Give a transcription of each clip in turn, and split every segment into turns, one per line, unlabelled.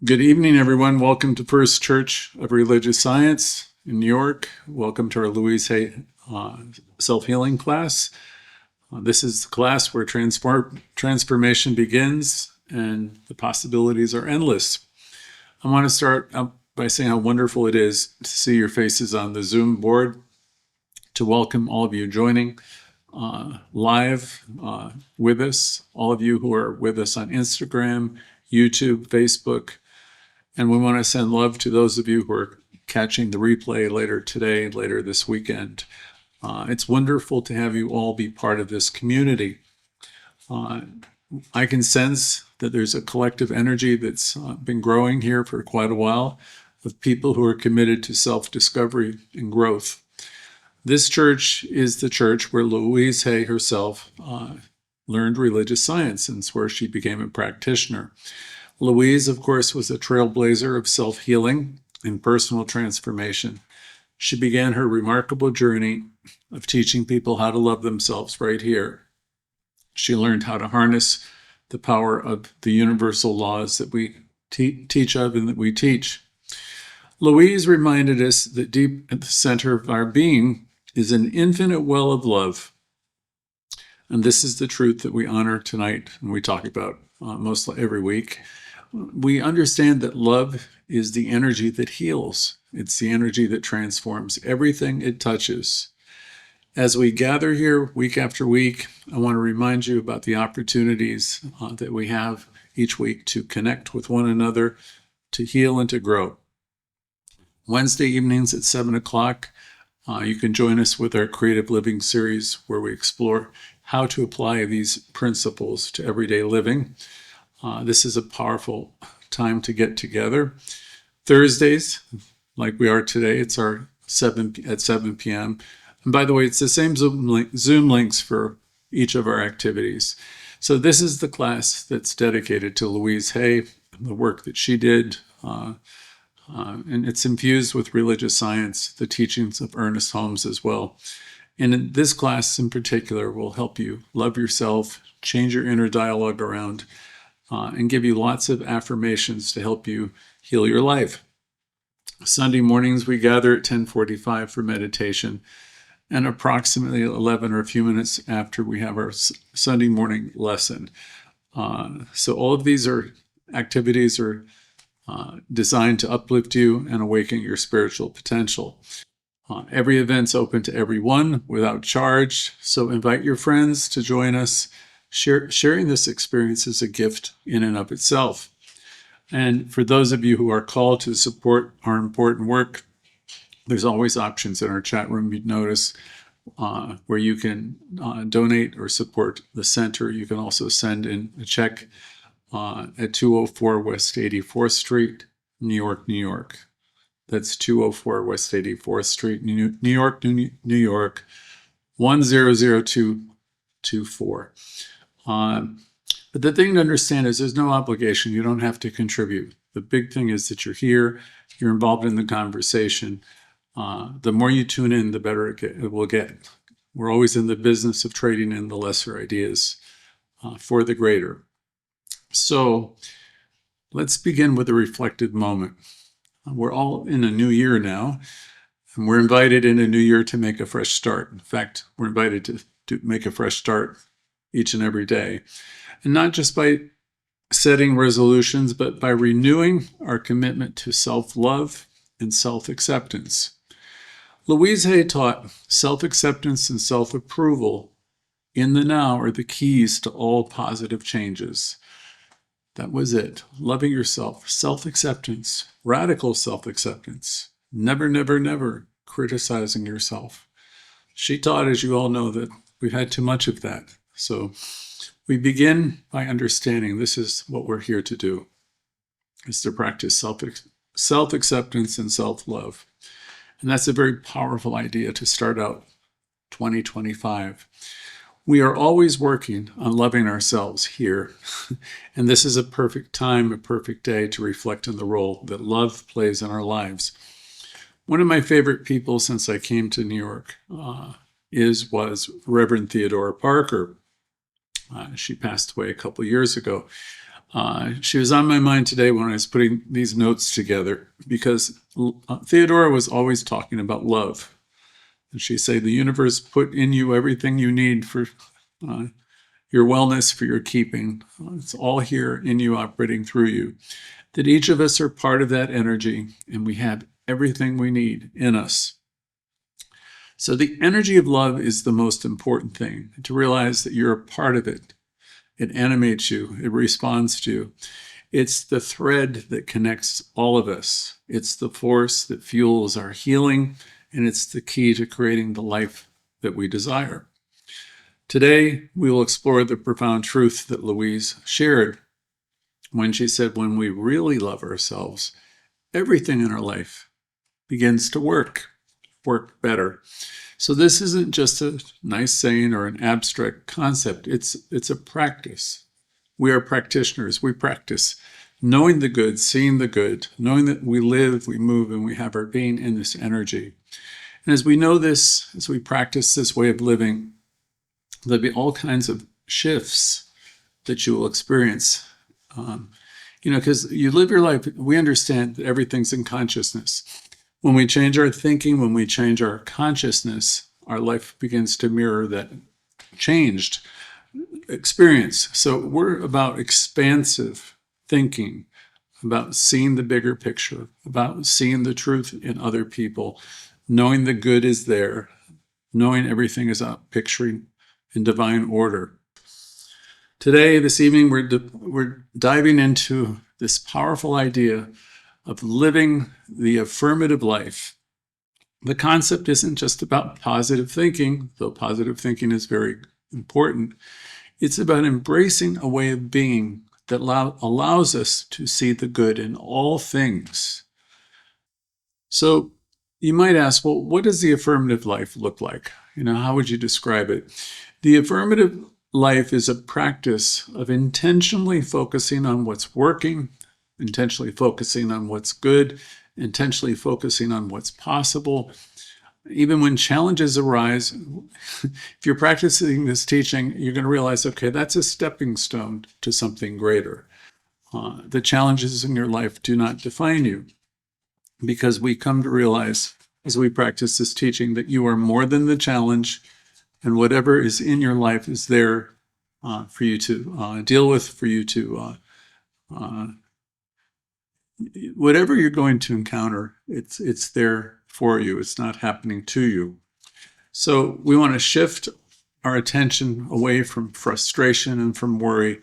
Good evening, everyone. Welcome to First Church of Religious Science in New York. Welcome to our Louise self-healing class. This is the class where transformation begins and the possibilities are endless. I want to start out by saying how wonderful it is to see your faces on the Zoom board, to welcome all of you joining live with us, all of you who are with us on Instagram, YouTube, Facebook. And we want to send love to those of you who are catching the replay later today, later this weekend. It's wonderful to have you all be part of this community. I can sense that there's a collective energy that's been growing here for quite a while of people who are committed to self-discovery and growth. This church is the church where Louise Hay herself learned religious science, and it's where she became a practitioner. Louise, of course, was a trailblazer of self-healing and personal transformation. She began her remarkable journey of teaching people how to love themselves right here. She learned how to harness the power of the universal laws that we teach of and that we teach. Louise reminded us that deep at the center of our being is an infinite well of love. And this is the truth that we honor tonight and we talk about mostly every week. We understand that love is the energy that heals. It's the energy that transforms everything it touches. As we gather here week after week, I want to remind you about the opportunities that we have each week to connect with one another, to heal and to grow. Wednesday evenings at 7 o'clock, you can join us with our Creative Living series where we explore how to apply these principles to everyday living. This is a powerful time to get together. Thursdays, like we are today, it's our 7 p.m. And by the way, it's the same Zoom links for each of our activities. So this is the class that's dedicated to Louise Hay, the work that she did, and it's infused with religious science, the teachings of Ernest Holmes as well. And in this class in particular will help you love yourself, change your inner dialogue around, and give you lots of affirmations to help you heal your life. Sunday mornings, we gather at 10:45 for meditation, and approximately 11 or a few minutes after we have our Sunday morning lesson. So all of these activities are designed to uplift you and awaken your spiritual potential. Every event's open to everyone without charge, so invite your friends to join us. Sharing this experience is a gift in and of itself. And for those of you who are called to support our important work, there's always options in our chat room, you'd notice, where you can donate or support the center. You can also send in a check at 204 West 84th Street, New York, New York. That's 204 West 84th Street, New York, New York, 100224. But the thing to understand is there's no obligation. You don't have to contribute. The big thing is that you're here, you're involved in the conversation. The more you tune in, the better it will get. We're always in the business of trading in the lesser ideas for the greater. So let's begin with a reflective moment. We're all in a new year now, and we're invited in a new year to make a fresh start. In fact, we're invited to make a fresh start each and every day. And not just by setting resolutions, but by renewing our commitment to self-love and self-acceptance. Louise Hay taught self-acceptance and self-approval in the now are the keys to all positive changes. That was it. Loving yourself, self-acceptance, radical self-acceptance, never, never, never criticizing yourself. She taught, as you all know, that we've had too much of that. So we begin by understanding this is what we're here to do, is to practice self-acceptance and self-love. And that's a very powerful idea to start out 2025. We are always working on loving ourselves here. And this is a perfect time, a perfect day to reflect on the role that love plays in our lives. One of my favorite people since I came to New York was Reverend Theodora Barker. She passed away a couple years ago. She was on my mind today when I was putting these notes together because Theodora was always talking about love. And she said, the universe put in you everything you need for your wellness, for your keeping. It's all here in you, operating through you. That each of us are part of that energy, and we have everything we need in us. So the energy of love is the most important thing, to realize that you're a part of it. It animates you. It responds to you. It's the thread that connects all of us. It's the force that fuels our healing, and it's the key to creating the life that we desire. Today, we will explore the profound truth that Louise shared when she said, when we really love ourselves, everything in our life begins to work better. So this isn't just a nice saying or an abstract concept. It's a practice. We are practitioners. We practice knowing the good, seeing the good, knowing that we live, we move, and we have our being in this energy. And as we know this, as we practice this way of living, there'll be all kinds of shifts that you will experience. Because you live your life, we understand that everything's in consciousness. When we change our thinking, when we change our consciousness, our life begins to mirror that changed experience. So we're about expansive thinking, about seeing the bigger picture, about seeing the truth in other people, knowing the good is there, knowing everything is up, picturing in divine order. Today, this evening, we're diving into this powerful idea of living the affirmative life. The concept isn't just about positive thinking, though positive thinking is very important. It's about embracing a way of being that allows us to see the good in all things. So you might ask, well, what does the affirmative life look like? How would you describe it? The affirmative life is a practice of intentionally focusing on what's working, intentionally focusing on what's good, intentionally focusing on what's possible. Even when challenges arise, if you're practicing this teaching, you're going to realize, okay, that's a stepping stone to something greater. The challenges in your life do not define you, because we come to realize as we practice this teaching that you are more than the challenge, and whatever is in your life is there for you to deal with, for you to whatever you're going to encounter, it's there for you. It's not happening to you. So we want to shift our attention away from frustration and from worry,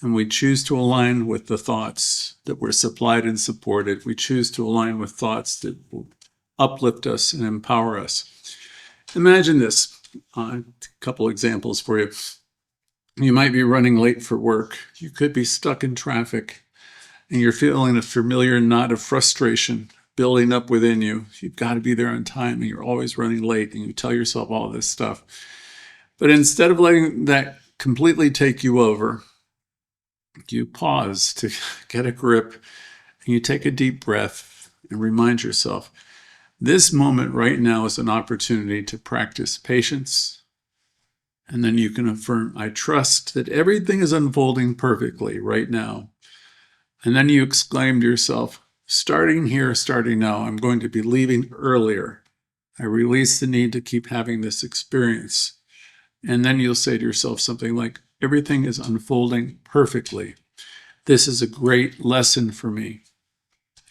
and we choose to align with the thoughts that were supplied and supported. We choose to align with thoughts that will uplift us and empower us. Imagine this. A couple examples for you. You might be running late for work. You could be stuck in traffic, and you're feeling a familiar knot of frustration building up within you. You've got to be there on time, and you're always running late, and you tell yourself all this stuff. But instead of letting that completely take you over, you pause to get a grip, and you take a deep breath and remind yourself, this moment right now is an opportunity to practice patience. And then you can affirm, I trust that everything is unfolding perfectly right now. And then you exclaim to yourself, starting here, starting now, I'm going to be leaving earlier. I release the need to keep having this experience. And then you'll say to yourself something like, everything is unfolding perfectly. This is a great lesson for me.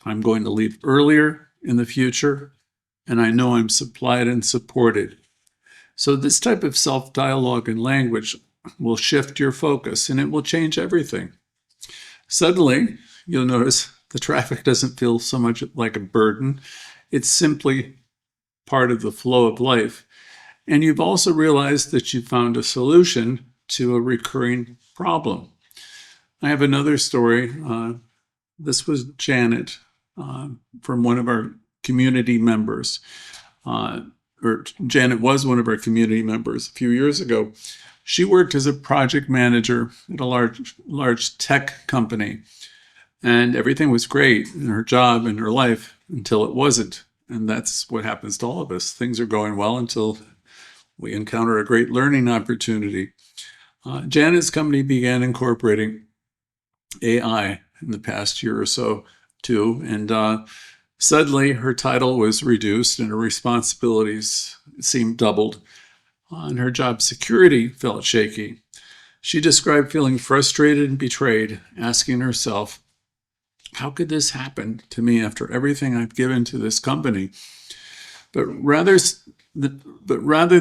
I'm going to leave earlier in the future, and I know I'm supplied and supported. So this type of self-dialogue and language will shift your focus, and it will change everything. Suddenly, you'll notice the traffic doesn't feel so much like a burden. It's simply part of the flow of life. And you've also realized that you found a solution to a recurring problem. I have another story. This was Janet from one of our community members. Or Janet was one of our community members a few years ago. She worked as a project manager at a large tech company, and everything was great in her job and her life until it wasn't. And that's what happens to all of us. Things are going well until we encounter a great learning opportunity. Janet's company began incorporating AI in the past year or so, too. And suddenly her title was reduced and her responsibilities seemed doubled, and her job security felt shaky. She described feeling frustrated and betrayed, asking herself, how could this happen to me after everything I've given to this company? But rather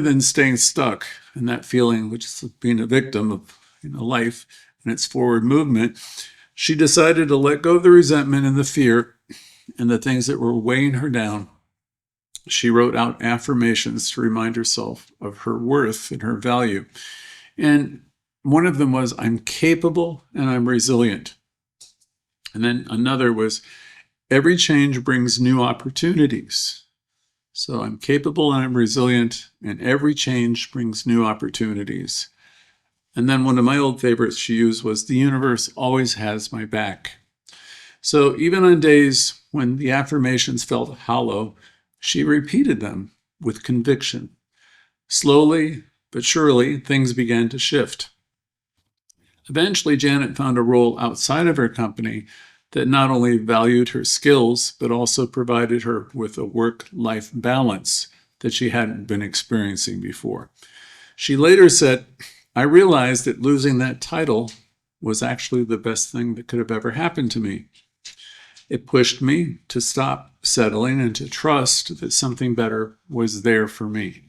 than staying stuck in that feeling, which is being a victim of life and its forward movement, she decided to let go of the resentment and the fear and the things that were weighing her down. She wrote out affirmations to remind herself of her worth and her value. And one of them was, I'm capable and I'm resilient. And then another was, every change brings new opportunities. So I'm capable and I'm resilient, and every change brings new opportunities. And then one of my old favorites she used was, the universe always has my back. So even on days when the affirmations felt hollow, she repeated them with conviction. Slowly but surely, things began to shift. Eventually, Janet found a role outside of her company that not only valued her skills, but also provided her with a work-life balance that she hadn't been experiencing before. She later said, I realized that losing that title was actually the best thing that could have ever happened to me. It pushed me to stop settling and to trust that something better was there for me.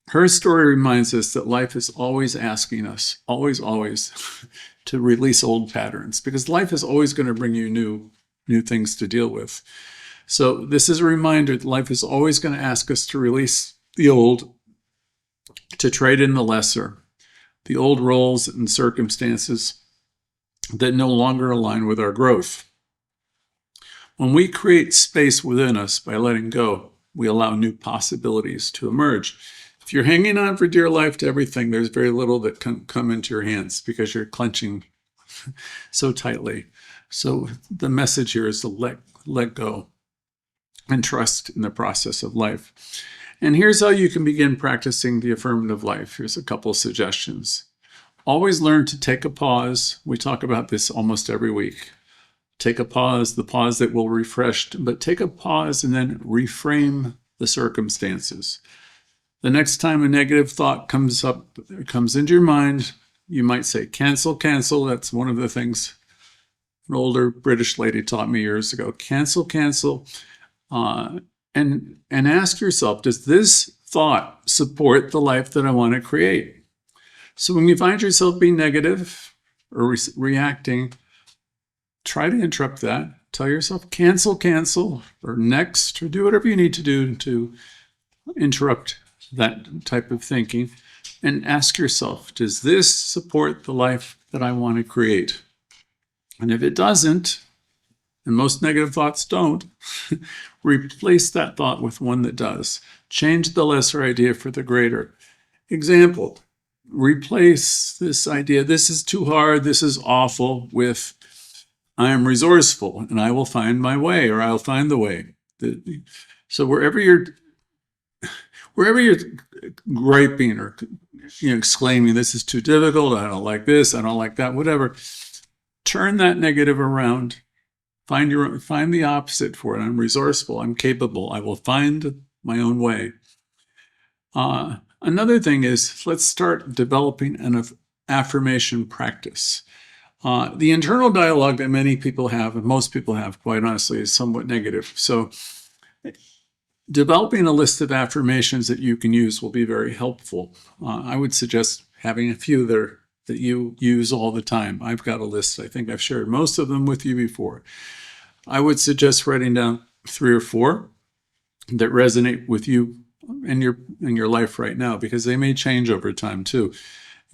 Her story reminds us that life is always asking us, always, to release old patterns, because life is always going to bring you new things to deal with. So this is a reminder that life is always going to ask us to release the old, to trade in the lesser, the old roles and circumstances that no longer align with our growth. When we create space within us by letting go, we allow new possibilities to emerge. If you're hanging on for dear life to everything, there's very little that can come into your hands because you're clenching so tightly. So the message here is to let go and trust in the process of life. And here's how you can begin practicing the affirmative life. Here's a couple of suggestions. Always learn to take a pause. We talk about this almost every week. Take a pause, the pause that will refresh, but take a pause and then reframe the circumstances. The next time a negative thought comes into your mind, you might say, cancel, cancel. That's one of the things an older British lady taught me years ago. Cancel, cancel. And ask yourself, does this thought support the life that I want to create? So when you find yourself being negative or reacting, try to interrupt that. Tell yourself, cancel, cancel, or next, or do whatever you need to do to interrupt that type of thinking, and ask yourself, does this support the life that I want to create? And if it doesn't, and most negative thoughts don't, replace that thought with one that does. Change the lesser idea for the greater. Example, replace this idea, this is too hard, this is awful, with I am resourceful and I will find my way, or I'll find the way. So wherever you're griping or exclaiming, this is too difficult, I don't like this, I don't like that, whatever, turn that negative around. Find the opposite for it. I'm resourceful, I'm capable, I will find my own way. Another thing is, let's start developing an affirmation practice. The internal dialogue that many people have, and most people have, quite honestly, is somewhat negative. So developing a list of affirmations that you can use will be very helpful. I would suggest having a few that you use all the time. I've got a list. I think I've shared most of them with you before. I would suggest writing down 3 or 4 that resonate with you in your life right now, because they may change over time too.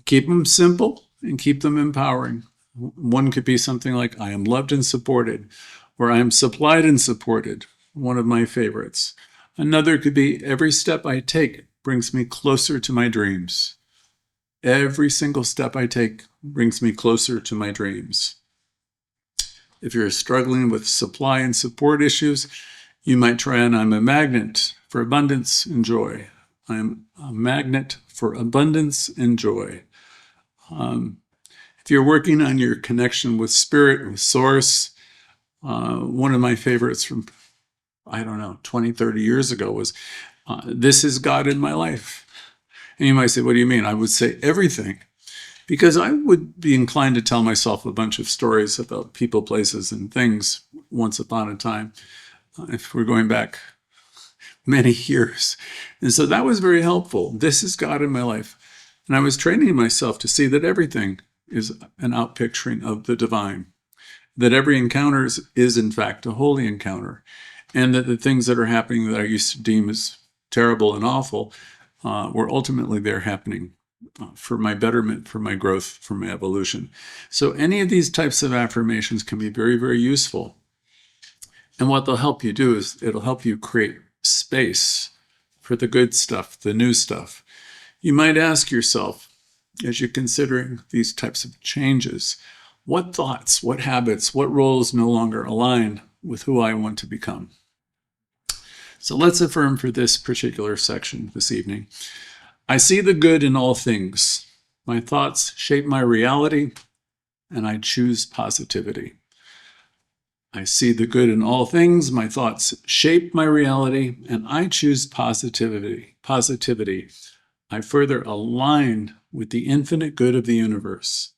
Keep them simple and keep them empowering. One could be something like, I am loved and supported, or I am supplied and supported, one of my favorites. Another could be, every step I take brings me closer to my dreams. Every single step I take brings me closer to my dreams. If you're struggling with supply and support issues, you might try on, I'm a magnet for abundance and joy. I'm a magnet for abundance and joy. If you're working on your connection with spirit, with source, one of my favorites from, 20, 30 years ago was, this is God in my life. And you might say, what do you mean? I would say everything. Because I would be inclined to tell myself a bunch of stories about people, places, and things once upon a time, if we're going back many years. And so that was very helpful. This is God in my life. And I was training myself to see that everything is an outpicturing of the divine, that every encounter is in fact a holy encounter, and that the things that are happening that I used to deem as terrible and awful were ultimately there happening for my betterment, for my growth, for my evolution. So any of these types of affirmations can be very, very useful. And what they'll help you do is it'll help you create space for the good stuff, the new stuff. You might ask yourself, as you're considering these types of changes, what thoughts, what habits, what roles no longer align with who I want to become? So let's affirm for this particular section this evening. I see the good in all things. My thoughts shape my reality, and I choose positivity. I see the good in all things. My thoughts shape my reality, and I choose positivity. I further align with the infinite good of the universe.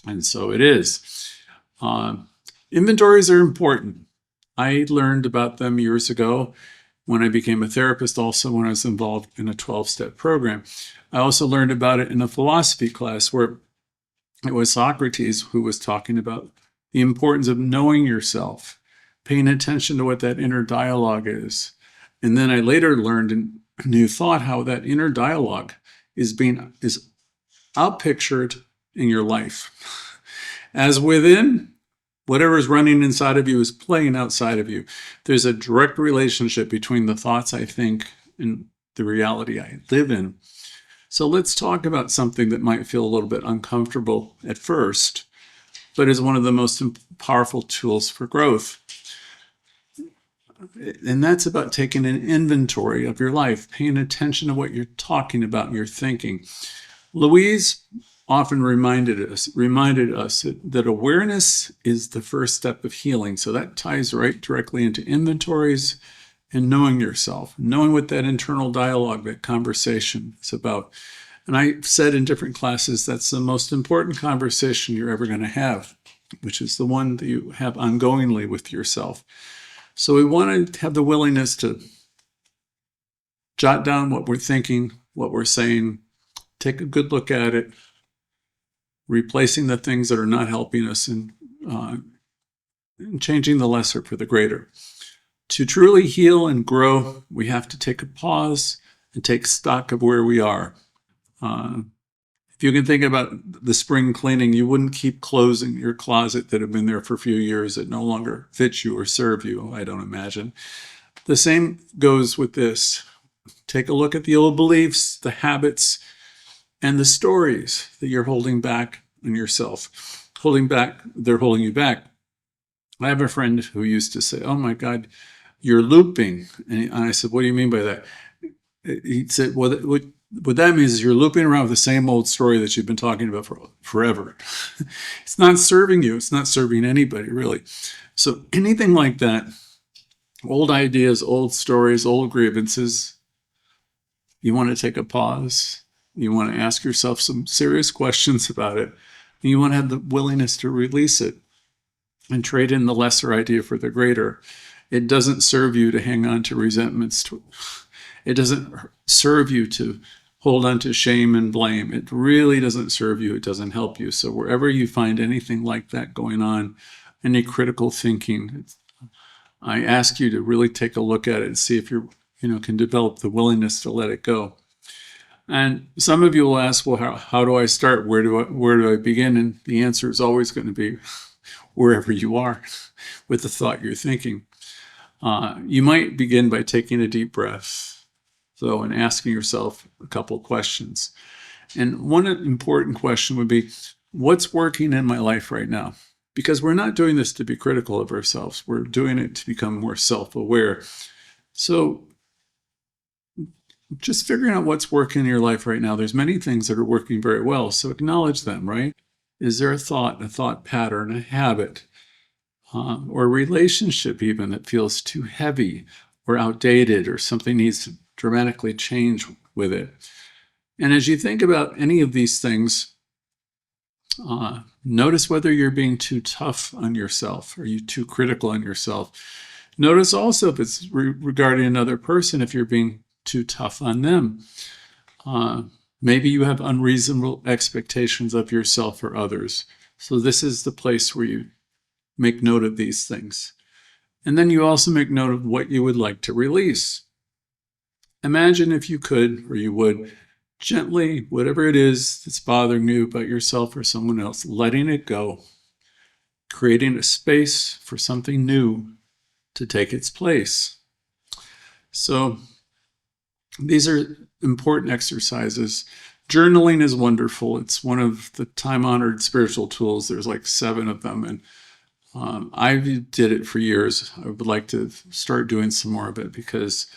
And so it is. Inventories are important. I learned about them years ago when I became a therapist, also when I was involved in a 12-step program. I also learned about it in a philosophy class where it was Socrates who was talking about the importance of knowing yourself, paying attention to what that inner dialogue is. And then I later learned in New Thought how that inner dialogue is outpictured in your life. As within, whatever is running inside of you is playing outside of you. There's a direct relationship between the thoughts I think and the reality I live in. So let's talk about something that might feel a little bit uncomfortable at first, but is one of the most powerful tools for growth. And that's about taking an inventory of your life, paying attention to what you're talking about and you're thinking. Louise often reminded us that awareness is the first step of healing. So that ties right directly into inventories and knowing yourself, knowing what that internal dialogue, that conversation is about. And I said in different classes, that's the most important conversation you're ever going to have, which is the one that you have ongoingly with yourself. So we want to have the willingness to jot down what we're thinking, what we're saying, take a good look at it, replacing the things that are not helping us and changing the lesser for the greater. To truly heal and grow, we have to take a pause and take stock of where we are. If you can think about the spring cleaning, you wouldn't keep clothes in your closet that have been there for a few years that no longer fit you or serve you, I don't imagine. The same goes with this. Take a look at the old beliefs, the habits, and the stories that you're holding back in yourself. They're holding you back. I have a friend who used to say, oh my God, you're looping. And I said, what do you mean by that? He said, well, what that means is you're looping around with the same old story that you've been talking about for forever. It's not serving you. It's not serving anybody, really. So anything like that, old ideas, old stories, old grievances, you want to take a pause. You want to ask yourself some serious questions about it. And you want to have the willingness to release it and trade in the lesser idea for the greater. It doesn't serve you to hang on to resentments. It doesn't serve you to hold on to shame and blame. It really doesn't serve you. It doesn't help you. So wherever you find anything like that going on, any critical thinking, I ask you to really take a look at it and see if you can develop the willingness to let it go. And some of you will ask, well, how do I start? Where do I begin? And the answer is always going to be wherever you are with the thought you're thinking. You might begin by taking a deep breath, and asking yourself a couple questions. And one important question would be, what's working in my life right now? Because we're not doing this to be critical of ourselves. We're doing it to become more self-aware. So just figuring out what's working in your life right now. There's many things that are working very well, so acknowledge them, right? Is there a thought pattern, a habit, or a relationship even that feels too heavy or outdated, or something needs to dramatically change with it? And as you think about any of these things, notice whether you're being too tough on yourself. Are you too critical on yourself? Notice also if it's regarding another person, if you're being too tough on them. Maybe you have unreasonable expectations of yourself or others. So this is the place where you make note of these things. And then you also make note of what you would like to release. Imagine if you could, or you would, gently, whatever it is that's bothering you about yourself or someone else, letting it go, creating a space for something new to take its place. So these are important exercises. Journaling is wonderful. It's one of the time-honored spiritual tools. There's like 7 of them, and I did it for years. I would like to start doing some more of it because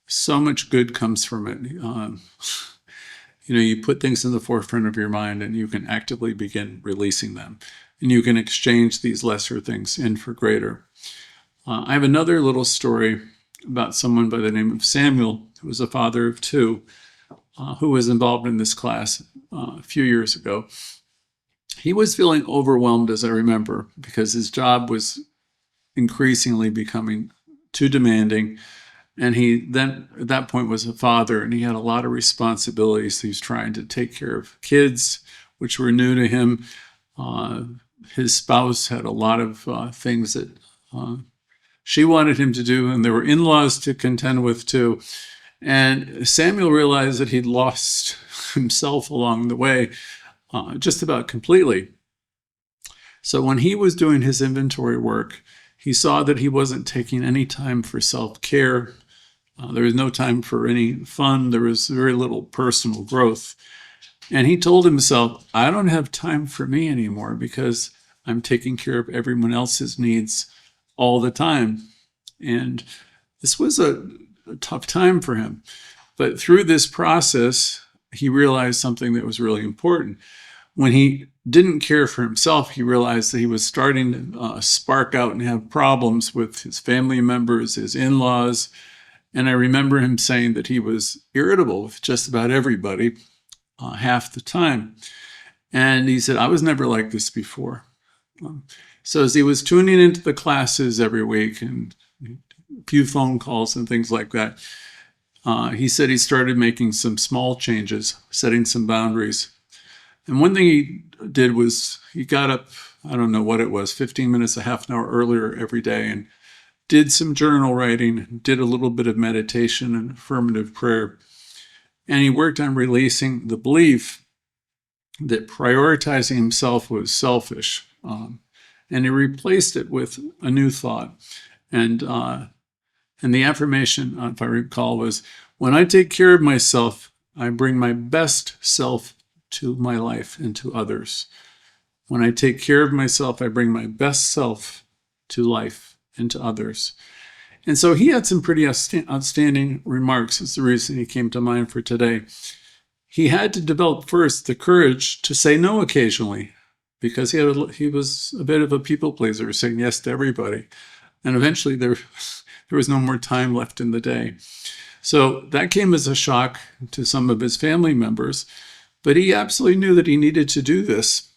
so much good comes from it. You put things in the forefront of your mind and you can actively begin releasing them. And you can exchange these lesser things in for greater. I have another little story about someone by the name of Samuel, who was a father of 2, who was involved in this class a few years ago. He was feeling overwhelmed, as I remember, because his job was increasingly becoming too demanding. And he then, at that point, was a father, and he had a lot of responsibilities. He was trying to take care of kids, which were new to him. His spouse had a lot of things that she wanted him to do, and there were in-laws to contend with, too. And Samuel realized that he'd lost himself along the way, just about completely. So when he was doing his inventory work, he saw that he wasn't taking any time for self-care. There was no time for any fun. There was very little personal growth. And he told himself, I don't have time for me anymore because I'm taking care of everyone else's needs all the time. And this was a tough time for him. But through this process, he realized something that was really important. When he didn't care for himself, he realized that he was starting to spark out and have problems with his family members, his in-laws. And I remember him saying that he was irritable with just about everybody half the time. And he said, I was never like this before. So as he was tuning into the classes every week and a few phone calls and things like that, he said he started making some small changes, setting some boundaries. And one thing he did was he got up, I don't know what it was, 15 minutes, a half an hour earlier every day, and did some journal writing, did a little bit of meditation and affirmative prayer. And he worked on releasing the belief that prioritizing himself was selfish. And he replaced it with a new thought. And the affirmation, if I recall, was, when I take care of myself, I bring my best self to my life and to others. When I take care of myself, I bring my best self to life and to others. And so he had some pretty outstanding remarks. It's the reason he came to mind for today. He had to develop first the courage to say no occasionally, because he was a bit of a people pleaser, saying yes to everybody. And eventually there was no more time left in the day. So that came as a shock to some of his family members, but he absolutely knew that he needed to do this.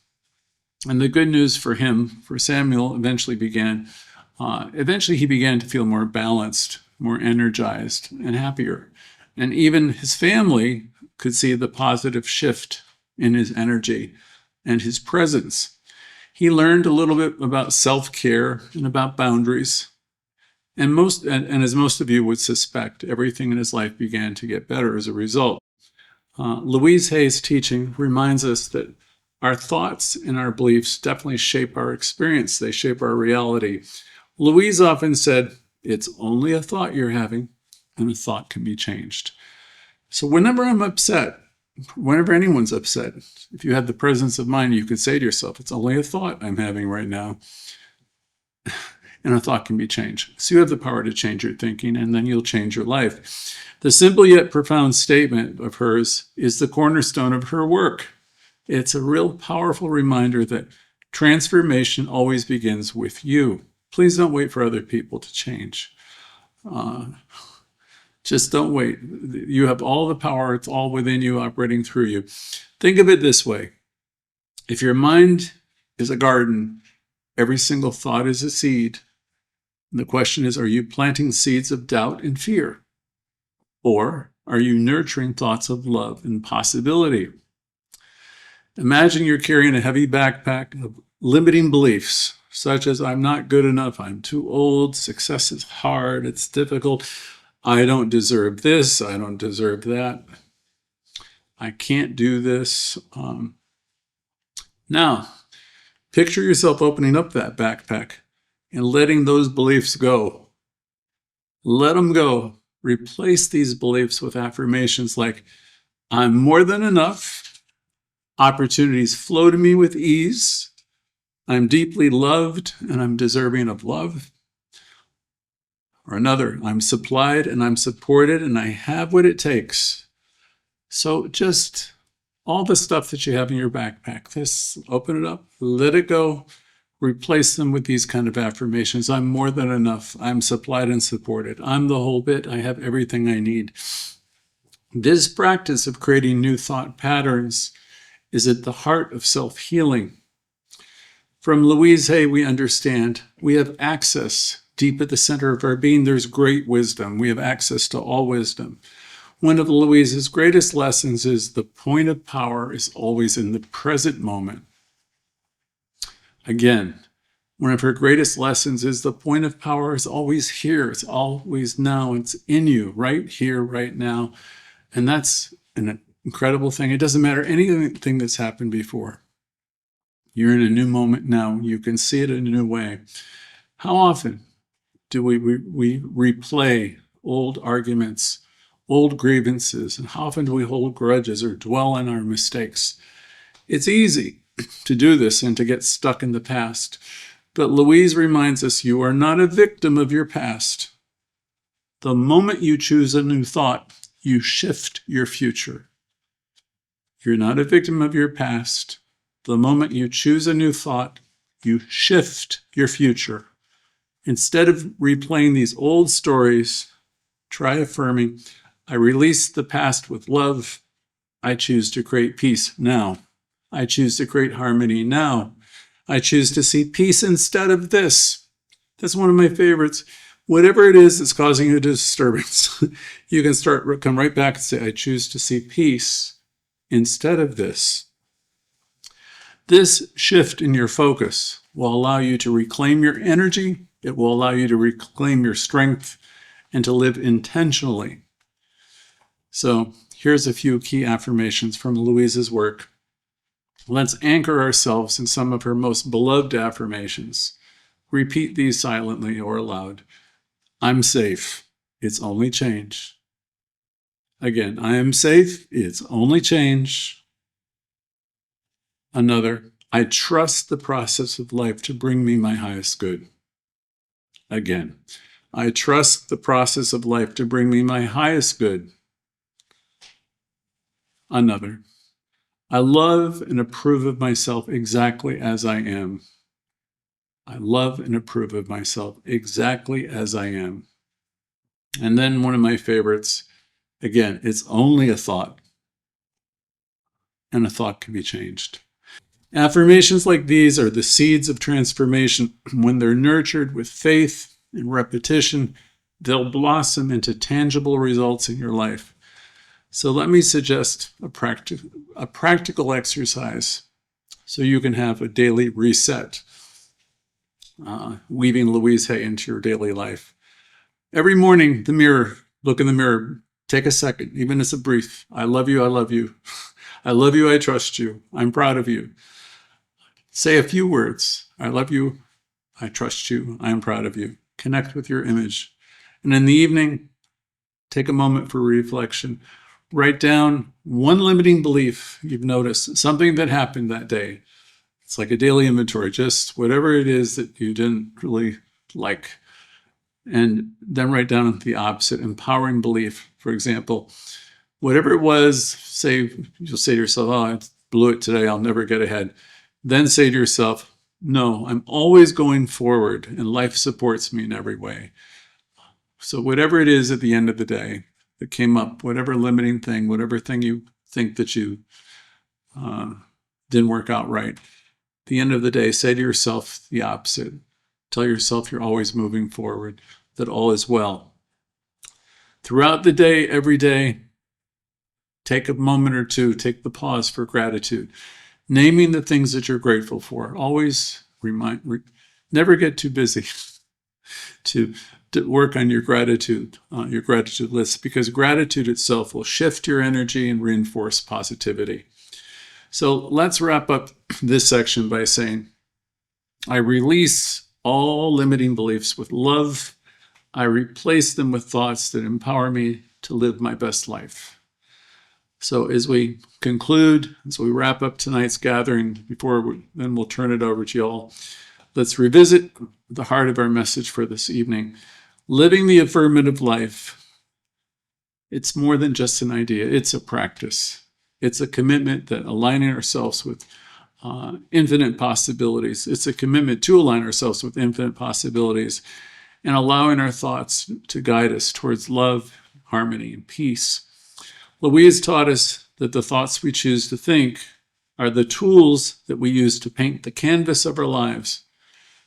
And the good news for him, for Samuel, eventually he began to feel more balanced, more energized, and happier. And even his family could see the positive shift in his energy and his presence. He learned a little bit about self-care and about boundaries. And as most of you would suspect, everything in his life began to get better as a result. Louise Hay's teaching reminds us that our thoughts and our beliefs definitely shape our experience. They shape our reality. Louise often said, it's only a thought you're having, and a thought can be changed. So whenever I'm upset, whenever anyone's upset, if you have the presence of mind, you could say to yourself, it's only a thought I'm having right now. And a thought can be changed. So you have the power to change your thinking, and then you'll change your life. The simple yet profound statement of hers is the cornerstone of her work. It's a real powerful reminder that transformation always begins with you. Please don't wait for other people to change. Just don't wait. You have all the power. It's all within you, operating through you. Think of it this way. If your mind is a garden, every single thought is a seed. And the question is, are you planting seeds of doubt and fear? Or are you nurturing thoughts of love and possibility? Imagine you're carrying a heavy backpack of limiting beliefs, such as I'm not good enough, I'm too old, success is hard, it's difficult, I don't deserve this, I don't deserve that, I can't do this. Now, picture yourself opening up that backpack and letting those beliefs go. Let them go. Replace these beliefs with affirmations like, I'm more than enough, opportunities flow to me with ease, I'm deeply loved and I'm deserving of love. Or another, I'm supplied and I'm supported and I have what it takes. So just all the stuff that you have in your backpack, just open it up, let it go, replace them with these kind of affirmations. I'm more than enough. I'm supplied and supported. I'm the whole bit. I have everything I need. This practice of creating new thought patterns is at the heart of self-healing. From Louise Hay, we understand we have access deep at the center of our being. There's great wisdom. We have access to all wisdom. One of Louise's greatest lessons is the point of power is always in the present moment. Again, one of her greatest lessons is the point of power is always here. It's always now. It's in you, right here, right now. And that's an incredible thing. It doesn't matter anything that's happened before. You're in a new moment now. You can see it in a new way. How often do we replay old arguments, old grievances, and how often do we hold grudges or dwell on our mistakes? It's easy to do this and to get stuck in the past. But Louise reminds us you are not a victim of your past. The moment you choose a new thought, you shift your future. You're not a victim of your past. The moment you choose a new thought, you shift your future. Instead of replaying these old stories, try affirming, I release the past with love. I choose to create peace now. I choose to create harmony now. I choose to see peace instead of this. That's one of my favorites. Whatever it is that's causing you a disturbance, you can come right back and say, I choose to see peace instead of this. This shift in your focus will allow you to reclaim your energy. It will allow you to reclaim your strength and to live intentionally. So here's a few key affirmations from Louise's work. Let's anchor ourselves in some of her most beloved affirmations. Repeat these silently or aloud. I'm safe. It's only change. Again, I am safe. It's only change. Another, I trust the process of life to bring me my highest good. Again, I trust the process of life to bring me my highest good. Another, I love and approve of myself exactly as I am. I love and approve of myself exactly as I am. And then one of my favorites, again, it's only a thought, and a thought can be changed. Affirmations like these are the seeds of transformation. When they're nurtured with faith and repetition, they'll blossom into tangible results in your life. So let me suggest a practical exercise so you can have a daily reset, weaving Louise Hay into your daily life. Every morning, look in the mirror, take a second, even if it's a brief. I love you, I love you. I love you, I trust you. I'm proud of you. Say a few words. I love you, I trust you, I am proud of you. Connect with your image. And in the evening, take a moment for reflection. Write down one limiting belief you've noticed, something that happened that day. It's like a daily inventory, just whatever it is that you didn't really like. And then write down the opposite, empowering belief. For example, whatever it was, you'll say to yourself, blew it today, I'll never get ahead. Then say to yourself, no, I'm always going forward and life supports me in every way. So whatever it is at the end of the day that came up, whatever limiting thing, whatever thing you think that you didn't work out right, at the end of the day, say to yourself the opposite. Tell yourself you're always moving forward, that all is well. Throughout the day, every day, take a moment or two, take the pause for gratitude. Naming the things that you're grateful for. Always never get too busy to work on your gratitude list, because gratitude itself will shift your energy and reinforce positivity. So let's wrap up this section by saying, I release all limiting beliefs with love. I replace them with thoughts that empower me to live my best life. So as we conclude, as we wrap up tonight's gathering, then we'll turn it over to you all. Let's revisit the heart of our message for this evening. Living the affirmative life, it's more than just an idea. It's a practice. It's a commitment that aligning ourselves with infinite possibilities. It's a commitment to align ourselves with infinite possibilities and allowing our thoughts to guide us towards love, harmony, and peace. Louise taught us that the thoughts we choose to think are the tools that we use to paint the canvas of our lives.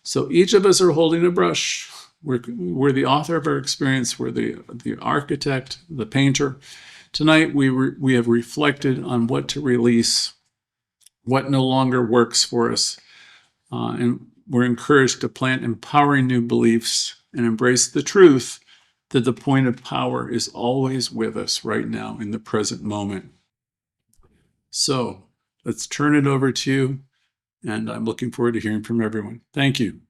So each of us are holding a brush. We're the author of our experience. We're the architect, the painter. Tonight, we have reflected on what to release, what no longer works for us, and we're encouraged to plant empowering new beliefs and embrace the truth that the point of power is always with us right now in the present moment. So let's turn it over to you, and I'm looking forward to hearing from everyone. Thank you.